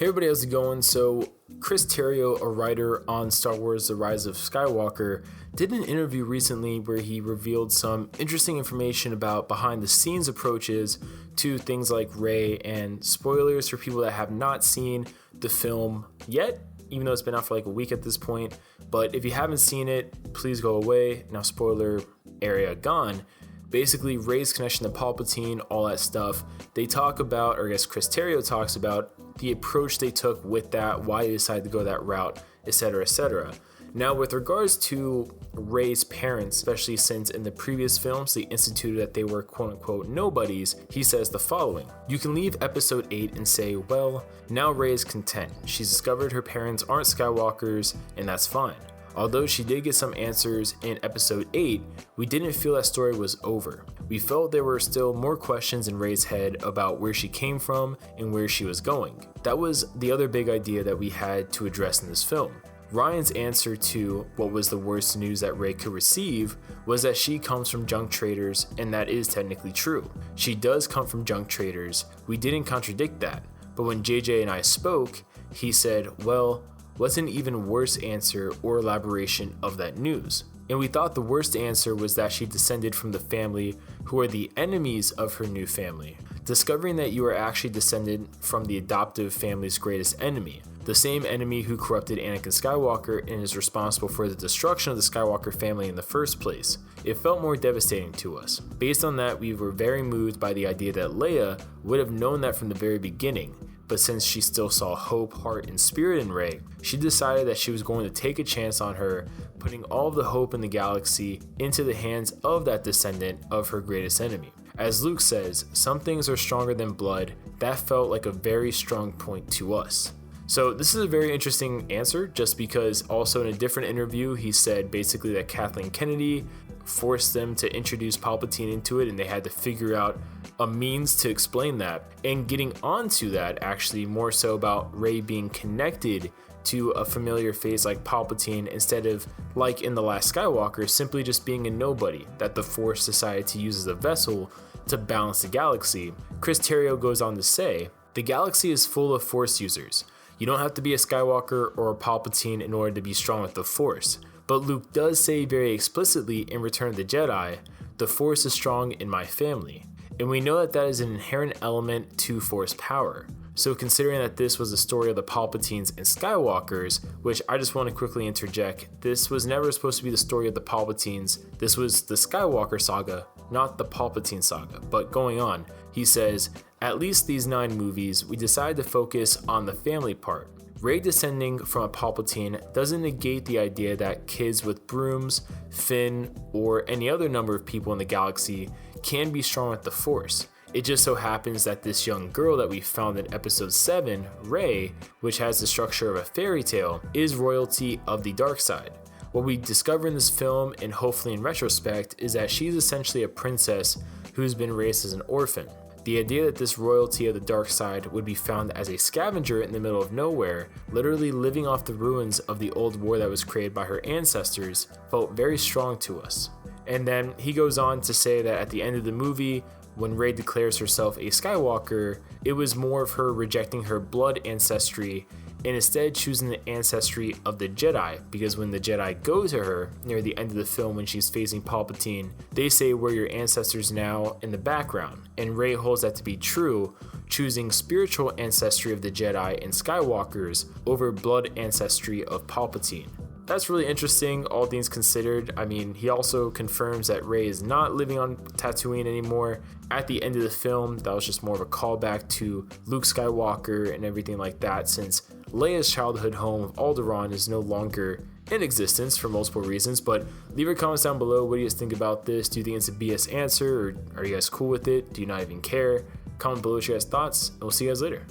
Hey everybody, how's it going? So Chris Terrio, a writer on Star Wars The Rise of Skywalker, did an interview recently where he revealed some interesting information about behind the scenes approaches to things like Rey, and spoilers for people that have not seen the film yet, even though it's been out for like a week at this point. But if you haven't seen it, please go away. Now spoiler area gone. Basically, Rey's connection to Palpatine, all that stuff. They talk about, or I guess Chris Terrio talks about, the approach they took with that, why they decided to go that route, etc., etc. Now, with regards to Rey's parents, especially since in the previous films they instituted that they were quote-unquote nobodies, he says the following: "You can leave episode 8 and say, well, now Rey is content. She's discovered her parents aren't Skywalkers, and that's fine. Although she did get some answers in episode 8, we didn't feel that story was over. We felt there were still more questions in Rey's head about where she came from and where she was going. That was the other big idea that we had to address in this film." Ryan's answer to what was the worst news that Rey could receive was that she comes from junk traders, and that is technically true. She does come from junk traders. We didn't contradict that. But when JJ and I spoke, he said, well, what's an even worse answer or elaboration of that news? And we thought the worst answer was that she descended from the family who are the enemies of her new family. Discovering that you are actually descended from the adoptive family's greatest enemy, the same enemy who corrupted Anakin Skywalker and is responsible for the destruction of the Skywalker family in the first place. It felt more devastating to us. Based on that, we were very moved by the idea that Leia would have known that from the very beginning. But since she still saw hope, heart, and spirit in Rey, she decided that she was going to take a chance on her, putting all of the hope in the galaxy into the hands of that descendant of her greatest enemy. As Luke says, some things are stronger than blood. That felt like a very strong point to us. So this is a very interesting answer, just because also in a different interview, he said basically that Kathleen Kennedy forced them to introduce Palpatine into it, and they had to figure out a means to explain that. And getting onto that, actually more so about Rey being connected to a familiar face like Palpatine, instead of, like in The Last Skywalker, simply just being a nobody that the Force decided to use as a vessel to balance the galaxy. Chris Terrio goes on to say, "The galaxy is full of Force users. You don't have to be a Skywalker or a Palpatine in order to be strong with the Force. But Luke does say very explicitly in Return of the Jedi, the Force is strong in my family." And we know that that is an inherent element to Force power. So considering that this was the story of the Palpatines and Skywalkers, which I just want to quickly interject, this was never supposed to be the story of the Palpatines. This was the Skywalker saga, not the Palpatine saga. But going on, he says, "At least these 9 movies, we decided to focus on the family part. Rey descending from a Palpatine doesn't negate the idea that kids with brooms, Finn, or any other number of people in the galaxy can be strong with the Force. It just so happens that this young girl that we found in episode 7, Rey, which has the structure of a fairy tale, is royalty of the dark side. What we discover in this film, and hopefully in retrospect, is that she's essentially a princess who's been raised as an orphan. The idea that this royalty of the dark side would be found as a scavenger in the middle of nowhere, literally living off the ruins of the old war that was created by her ancestors, felt very strong to us." And then he goes on to say that at the end of the movie, when Rey declares herself a Skywalker, it was more of her rejecting her blood ancestry and instead choosing the ancestry of the Jedi, because when the Jedi go to her near the end of the film when she's facing Palpatine, they say, "We're your ancestors now," in the background, and Rey holds that to be true, choosing spiritual ancestry of the Jedi and Skywalkers over blood ancestry of Palpatine. That's really interesting, all things considered. I mean, he also confirms that Rey is not living on Tatooine anymore. At the end of the film, that was just more of a callback to Luke Skywalker and everything like that, since Leia's childhood home of Alderaan is no longer in existence for multiple reasons. But leave your comments down below. What do you guys think about this? Do you think it's a BS answer, or are you guys cool with it? Do you not even care? Comment below your guys' thoughts, and we'll see you guys later.